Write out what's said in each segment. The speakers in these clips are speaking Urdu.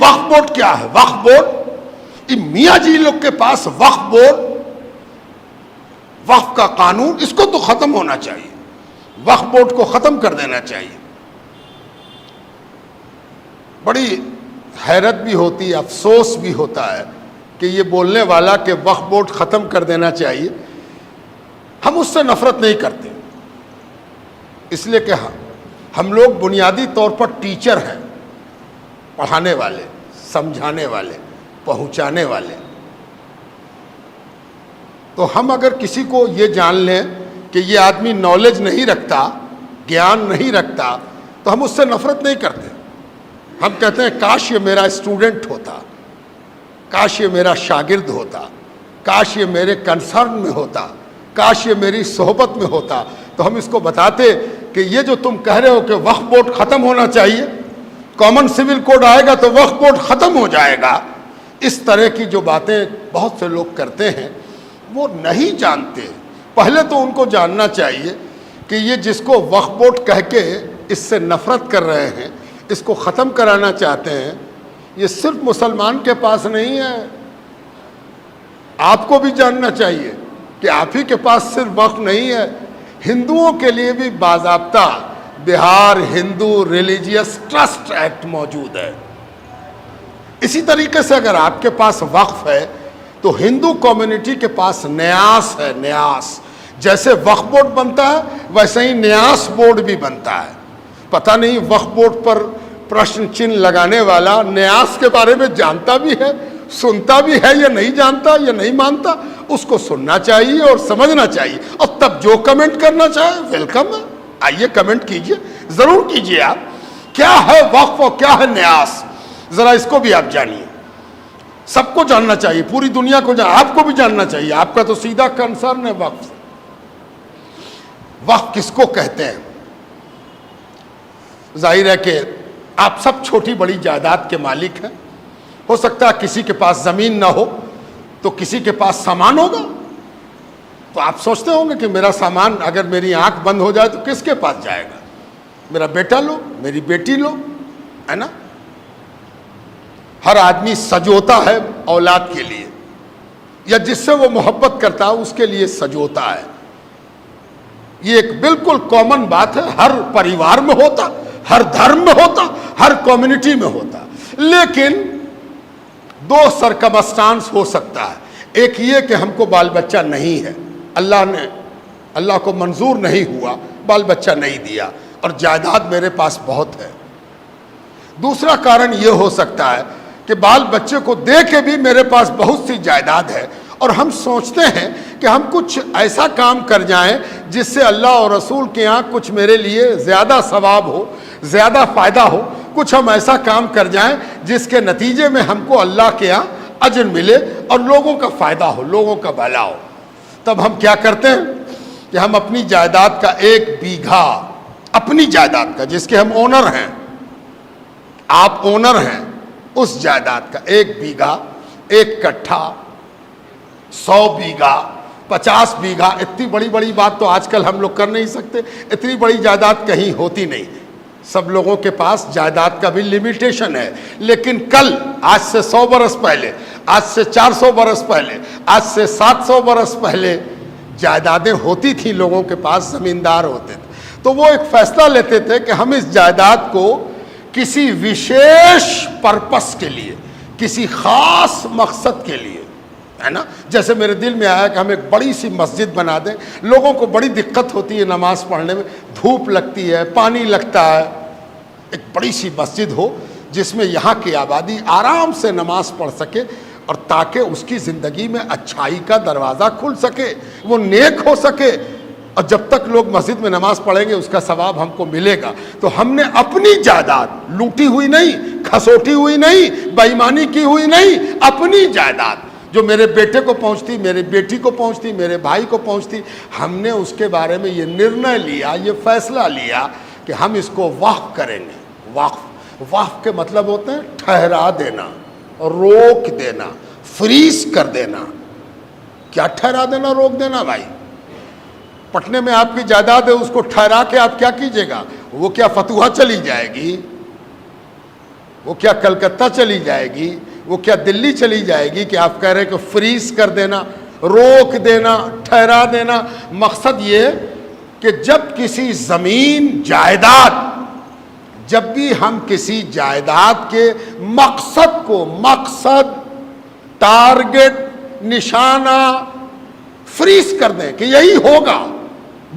وقف بورڈ کیا ہے؟ وقف بورڈ میاں جی لوگ کے پاس وقف بورڈ، وقف کا قانون، اس کو تو ختم ہونا چاہیے، وقف بورڈ کو ختم کر دینا چاہیے۔ بڑی حیرت بھی ہوتی ہے، افسوس بھی ہوتا ہے کہ یہ بولنے والا کہ وقف بورڈ ختم کر دینا چاہیے، ہم اس سے نفرت نہیں کرتے، اس لیے کہ ہم لوگ بنیادی طور پر ٹیچر ہیں، پڑھانے والے، سمجھانے والے، پہنچانے والے۔ تو ہم اگر کسی کو یہ جان لیں کہ یہ آدمی نالج نہیں رکھتا، گیان نہیں رکھتا، تو ہم اس سے نفرت نہیں کرتے، ہم کہتے ہیں کاش یہ میرا اسٹوڈنٹ ہوتا، کاش یہ میرا شاگرد ہوتا، کاش یہ میرے کنسرن میں ہوتا، کاش یہ میری صحبت میں ہوتا، تو ہم اس کو بتاتے کہ یہ جو تم کہہ رہے ہو کہ وقف بورڈ ختم ہونا چاہیے، کامن سول کوڈ آئے گا تو وقف بورڈ ختم ہو جائے گا۔ اس طرح کی جو باتیں بہت سے لوگ کرتے ہیں وہ نہیں جانتے۔ پہلے تو ان کو جاننا چاہیے کہ یہ جس کو وقف بورڈ کہہ کے اس سے نفرت کر رہے ہیں، اس کو ختم کرانا چاہتے ہیں، یہ صرف مسلمان کے پاس نہیں ہے، آپ کو بھی جاننا چاہیے کہ آپ ہی کے پاس صرف وقف نہیں ہے، ہندوؤں کے لیے بھی باضابطہ بہار ہندو ریلیجیس ٹرسٹ ایکٹ موجود ہے۔ اسی طریقے سے اگر آپ کے پاس وقف ہے تو ہندو کمیونٹی کے پاس نیاس ہے، نیاس، جیسے وقف بورڈ بنتا ہے ویسے ہی نیاس بورڈ بھی بنتا ہے۔ پتہ نہیں وقف بورڈ پر پرشن چن لگانے والا نیاس کے بارے میں جانتا بھی ہے، سنتا بھی ہے، یا نہیں جانتا یا نہیں مانتا، اس کو سننا چاہیے اور سمجھنا چاہیے، اور تب جو کمنٹ کرنا چاہے ویلکم ہے، آئیے کمنٹ کیجئے، ضرور کیجئے۔ آپ کیا ہے وقف اور کیا ہے نیاس، ذرا اس کو بھی آپ جانیے، سب کو جاننا چاہیے، پوری دنیا کو آپ کو بھی جاننا چاہیے، آپ کا تو سیدھا کنسرن ہے وقف۔ وقف کس کو کہتے ہیں؟ ظاہر ہے کہ آپ سب چھوٹی بڑی جائیداد کے مالک ہیں، ہو سکتا ہے کسی کے پاس زمین نہ ہو تو کسی کے پاس سامان ہوگا، تو آپ سوچتے ہوں گے کہ میرا سامان اگر میری آنکھ بند ہو جائے تو کس کے پاس جائے گا؟ میرا بیٹا لو، میری بیٹی لو، ہے نا؟ ہر آدمی سجوتا ہے اولاد کے لیے، یا جس سے وہ محبت کرتا ہے اس کے لیے سجوتا ہے، یہ ایک بالکل کامن بات ہے، ہر پریوار میں ہوتا، ہر دھرم میں ہوتا، ہر کمیونٹی میں ہوتا۔ لیکن دو سرکمسٹانس ہو سکتا ہے، ایک یہ کہ ہم کو بال بچہ نہیں ہے، اللہ کو منظور نہیں ہوا، بال بچہ نہیں دیا، اور جائیداد میرے پاس بہت ہے۔ دوسرا کارن یہ ہو سکتا ہے کہ بال بچے کو دے کے بھی میرے پاس بہت سی جائیداد ہے، اور ہم سوچتے ہیں کہ ہم کچھ ایسا کام کر جائیں جس سے اللہ اور رسول کے یہاں کچھ میرے لیے زیادہ ثواب ہو، زیادہ فائدہ ہو، کچھ ہم ایسا کام کر جائیں جس کے نتیجے میں ہم کو اللہ کے یہاں اجر ملے اور لوگوں کا فائدہ ہو، لوگوں کا بھلا ہو۔ تب ہم کیا کرتے ہیں کہ ہم اپنی جائیداد کا 1 بیگھا، اپنی جائیداد کا جس کے ہم اونر ہیں، آپ اونر ہیں، اس جائیداد کا 1 بیگھا، 1 کٹھا، 100 بیگھا، 50 بیگھا، اتنی بڑی بڑی بات تو آج کل ہم لوگ کر نہیں سکتے، اتنی بڑی جائیداد کہیں ہوتی نہیں، سب لوگوں کے پاس جائیداد کا بھی لمیٹیشن ہے۔ لیکن کل، آج سے 100 برس پہلے، آج سے 400 برس پہلے، آج سے 700 برس پہلے جائیدادیں ہوتی تھیں، لوگوں کے پاس زمیندار ہوتے تھے، تو وہ ایک فیصلہ لیتے تھے کہ ہم اس جائیداد کو کسی وشیش پرپس کے لیے، کسی خاص مقصد کے لیے، ہے نا، جیسے میرے دل میں آیا کہ ہم ایک بڑی سی مسجد بنا دیں، لوگوں کو بڑی دقت ہوتی ہے نماز پڑھنے میں، دھوپ لگتی ہے، پانی لگتا ہے، ایک بڑی سی مسجد ہو جس میں یہاں کی آبادی آرام سے نماز پڑھ سکے، اور تاکہ اس کی زندگی میں اچھائی کا دروازہ کھل سکے، وہ نیک ہو سکے، اور جب تک لوگ مسجد میں نماز پڑھیں گے اس کا ثواب ہم کو ملے گا۔ تو ہم نے اپنی جائیداد، لوٹی ہوئی نہیں، کھسوٹی ہوئی نہیں، بے ایمانی کی ہوئی نہیں، اپنی جائیداد جو میرے بیٹے کو پہنچتی، میرے بیٹی کو پہنچتی، میرے بھائی کو پہنچتی، ہم نے اس کے بارے میں یہ نرنے لیا، یہ فیصلہ لیا کہ ہم اس کو وقف کریں گے۔ وقف کے مطلب ہوتے ہیں ٹھہرا دینا، روک دینا، فریز کر دینا۔ کیا ٹھہرا دینا، روک دینا؟ بھائی پٹنے میں آپ کی جائیداد ہے، اس کو ٹھہرا کے آپ کیا کیجئے گا؟ وہ کیا فتوحہ چلی جائے گی؟ وہ کیا کلکتہ چلی جائے گی، وہ کیا دلی چلی جائے گی کہ آپ کہہ رہے ہیں کہ فریز کر دینا، روک دینا، ٹھہرا دینا؟ مقصد یہ کہ جب کسی زمین جائیداد، جب بھی ہم کسی جائیداد کے مقصد کو، مقصد، ٹارگٹ، نشانہ فریز کر دیں کہ یہی ہوگا،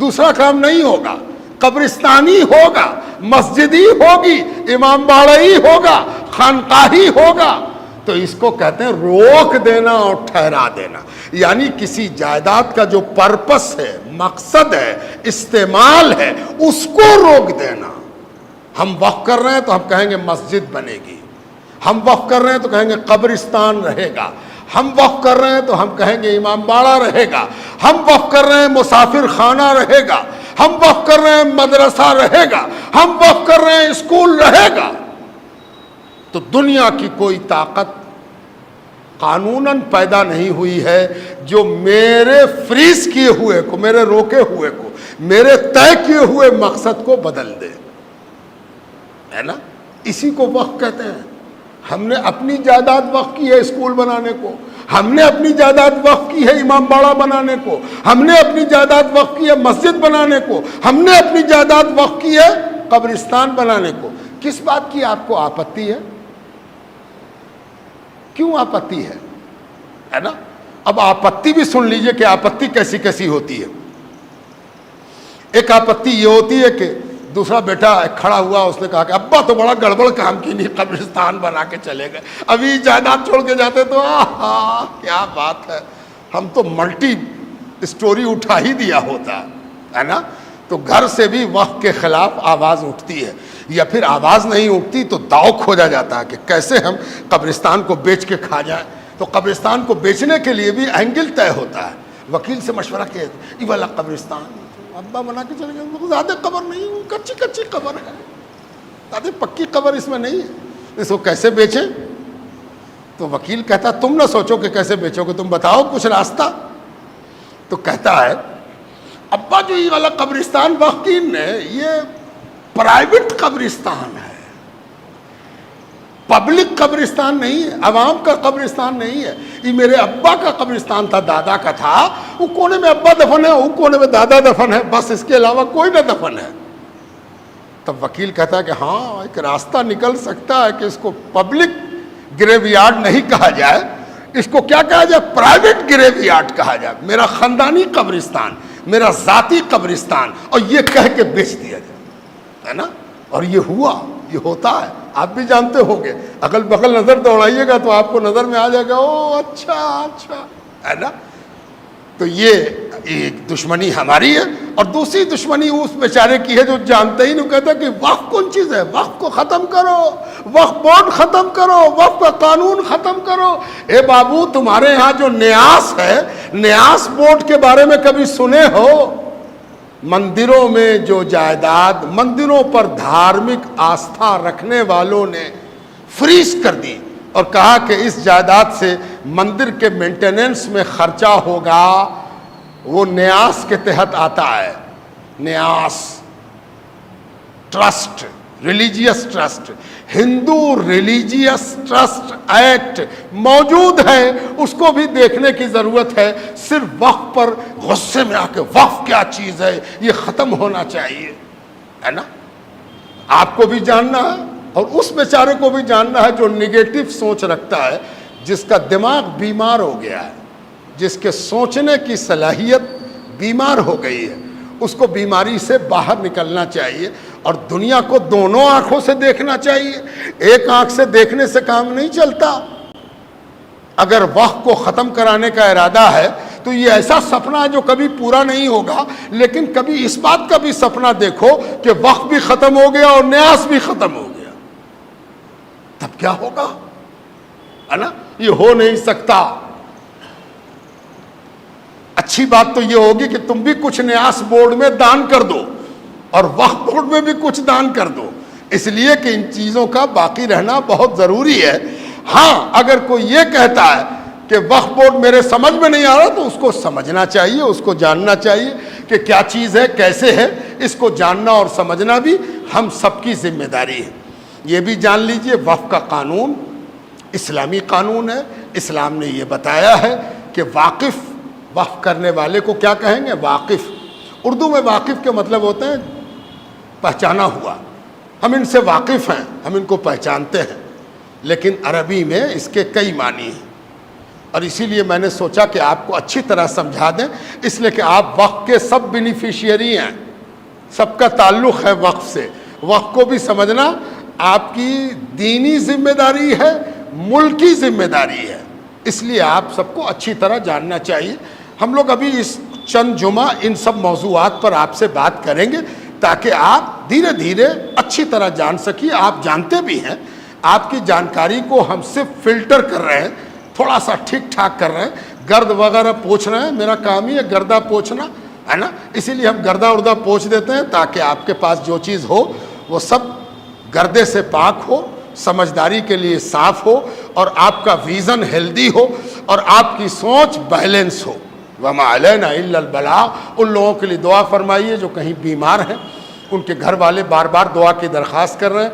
دوسرا کام نہیں ہوگا، قبرستانی ہوگا، مسجدی ہوگی، امام باڑی ہوگا، خانقاہی ہوگا، تو اس کو کہتے ہیں روک دینا اور ٹھہرا دینا۔ یعنی کسی جائیداد کا جو پرپس ہے، مقصد ہے، استعمال ہے، اس کو روک دینا۔ ہم وقف کر رہے ہیں تو ہم کہیں گے مسجد بنے گی، ہم وقف کر رہے ہیں تو کہیں گے قبرستان رہے گا، ہم وقف کر رہے ہیں تو ہم کہیں گے امام باڑہ رہے گا، ہم وقف کر رہے ہیں مسافر خانہ رہے گا، ہم وقف کر رہے ہیں مدرسہ رہے گا، ہم وقف کر رہے ہیں اسکول رہے گا۔ تو دنیا کی کوئی طاقت قانوناً پیدا نہیں ہوئی ہے جو میرے فریز کیے ہوئے کو، میرے روکے ہوئے کو، میرے طے کیے ہوئے مقصد کو بدل دے، ہے نا؟ اسی کو وقف کہتے ہیں۔ ہم نے اپنی جائیداد وقف کی ہے اسکول بنانے کو، ہم نے اپنی جائیداد وقف کی ہے امام باڑہ بنانے کو، ہم نے اپنی جائیداد وقف کی ہے مسجد بنانے کو، ہم نے اپنی جائیداد وقف کی ہے قبرستان بنانے کو۔ کس بات کی آپ کو آپتی ہے؟ کیوں آپتی ہے نا؟ اب آپتی بھی سن لیجئے کہ آپتی کیسی کیسی ہوتی ہے۔ ایک آپتی یہ ہوتی ہے کہ دوسرا بیٹا کھڑا ہوا، اس نے کہا کہ ابا تو بڑا گڑبڑ کام کی، نہیں قبرستان بنا کے چلے گئے، ابھی جائیداد چھوڑ کے جاتے تو کیا بات ہے، ہم تو ملٹی اسٹوری اٹھا ہی دیا ہوتا ہے نا؟ تو گھر سے بھی وقف کے خلاف آواز اٹھتی ہے، یا پھر آواز نہیں اٹھتی تو داؤ کھوجا جاتا ہے کہ کیسے ہم قبرستان کو بیچ کے کھا جائیں۔ تو قبرستان کو بیچنے کے لیے بھی اینگل طے ہوتا ہے، وکیل سے مشورہ کیا، یہ والا قبرستان ابا بنا کے چلے گئے، زیادہ قبر نہیں، کچی کچی قبر ہے، زیادہ پکی قبر اس میں نہیں ہے، اس کو کیسے بیچیں؟ تو وکیل کہتا تم نہ سوچو کہ کیسے بیچو گے، تم بتاؤ کچھ راستہ۔ تو کہتا ہے ابا جو یہ والا قبرستان وکیل ہے، یہ پرائیویٹ قبرستان ہے، پبلک قبرستان نہیں ہے، عوام کا قبرستان نہیں ہے، یہ میرے ابا کا قبرستان تھا، دادا کا تھا، وہ کونے میں ابا دفن ہے، وہ کونے میں دادا دفن ہے، بس اس کے علاوہ کوئی نہ دفن ہے۔ تب وکیل کہتا ہے کہ ہاں ایک راستہ نکل سکتا ہے کہ اس کو پبلک گریو یارڈ نہیں کہا جائے، اس کو کیا کہا جائے؟ پرائیویٹ گریو یارڈ کہا جائے، میرا خاندانی قبرستان، میرا ذاتی قبرستان، اور یہ کہہ کے بیچ دیا جائے، ہے نا؟ اور یہ ہوا، یہ ہوتا ہے، آپ بھی جانتے ہوں گے، اگل بغل نظر دوڑائیے گا تو آپ کو نظر میں آ جائے گا، او اچھا اچھا، ہے نا؟ تو یہ ایک دشمنی ہماری ہے، اور دوسری دشمنی اس بیچارے کی ہے جو جانتے ہی نہیں، کہتا کہ وقف کون چیز ہے، وقف کو ختم کرو، وقف بورڈ ختم کرو، وقف کا قانون ختم کرو۔ اے بابو، تمہارے ہاں جو نیاس ہے، نیاس بورڈ کے بارے میں کبھی سنے ہو؟ مندروں میں جو جائیداد مندروں پر دھارمک آستھا رکھنے والوں نے فریز کر دی اور کہا کہ اس جائیداد سے مندر کے مینٹیننس میں خرچہ ہوگا، وہ نیاس کے تحت آتا ہے، نیاس ٹرسٹ، ریلیجیس ٹرسٹ، ہندو ریلیجیس ٹرسٹ ایکٹ موجود ہے، اس کو بھی دیکھنے کی ضرورت ہے۔ صرف وقف پر غصے میں آ کے وقف کیا چیز ہے، یہ ختم ہونا چاہیے، ہے نا؟ آپ کو بھی جاننا ہے اور اس بیچارے کو بھی جاننا ہے جو نگیٹو سوچ رکھتا ہے، جس کا دماغ بیمار ہو گیا ہے، جس کے سوچنے کی صلاحیت بیمار ہو گئی ہے، اس کو بیماری سے باہر نکلنا چاہیے اور دنیا کو دونوں آنکھوں سے دیکھنا چاہیے۔ ایک آنکھ سے دیکھنے سے کام نہیں چلتا۔ اگر وقت کو ختم کرانے کا ارادہ ہے تو یہ ایسا سپنا ہے جو کبھی پورا نہیں ہوگا، لیکن کبھی اس بات کا بھی سپنا دیکھو کہ وقت بھی ختم ہو گیا اور نیاس بھی ختم ہو گیا، تب کیا ہوگا، ہے نا؟ یہ ہو نہیں سکتا۔ اچھی بات تو یہ ہوگی کہ تم بھی کچھ نیاس بورڈ میں دان کر دو اور وقف بورڈ میں بھی کچھ دان کر دو، اس لیے کہ ان چیزوں کا باقی رہنا بہت ضروری ہے۔ ہاں، اگر کوئی یہ کہتا ہے کہ وقف بورڈ میرے سمجھ میں نہیں آ رہا تو اس کو سمجھنا چاہیے، اس کو جاننا چاہیے کہ کیا چیز ہے، کیسے ہے، اس کو جاننا اور سمجھنا بھی ہم سب کی ذمہ داری ہے۔ یہ بھی جان لیجئے وقف کا قانون اسلامی قانون ہے. اسلام نے یہ بتایا ہے کہ واقف، وقف کرنے والے کو کیا کہیں گے؟ واقف. اردو میں واقف کے مطلب ہوتے ہیں پہچانا ہوا، ہم ان سے واقف ہیں، ہم ان کو پہچانتے ہیں. لیکن عربی میں اس کے کئی معنی ہیں، اور اسی لیے میں نے سوچا کہ آپ کو اچھی طرح سمجھا دیں، اس لیے کہ آپ وقف کے سب بینیفیشیری ہیں، سب کا تعلق ہے وقف سے. وقف کو بھی سمجھنا آپ کی دینی ذمہ داری ہے، ملکی ذمہ داری ہے، اس لیے آپ سب کو اچھی طرح جاننا چاہیے. ہم لوگ ابھی اس چند جمعہ ان سب موضوعات پر آپ سے بات کریں گے تاکہ آپ دھیرے دھیرے اچھی طرح جان سکیے. آپ جانتے بھی ہیں، آپ کی جانکاری کو ہم صرف فلٹر کر رہے ہیں، تھوڑا سا ٹھیک ٹھاک کر رہے ہیں. گرد وغیرہ پوچھ رہے ہیں، میرا کام ہی ہے گردہ پوچھنا ہے نا، اسی لیے ہم گردہ اردہ پوچھ دیتے ہیں تاکہ آپ کے پاس جو چیز ہو وہ سب گردے سے پاک ہو، سمجھداری کے لیے صاف ہو، اور آپ کا ویژن ہیلدی ہو، اور آپ کی سوچ بیلنس ہو. وما علینا الا البلاغ. ان لوگوں کے لیے دعا فرمائیے جو کہیں بیمار ہیں، ان کے گھر والے بار بار دعا کی درخواست کر رہے ہیں.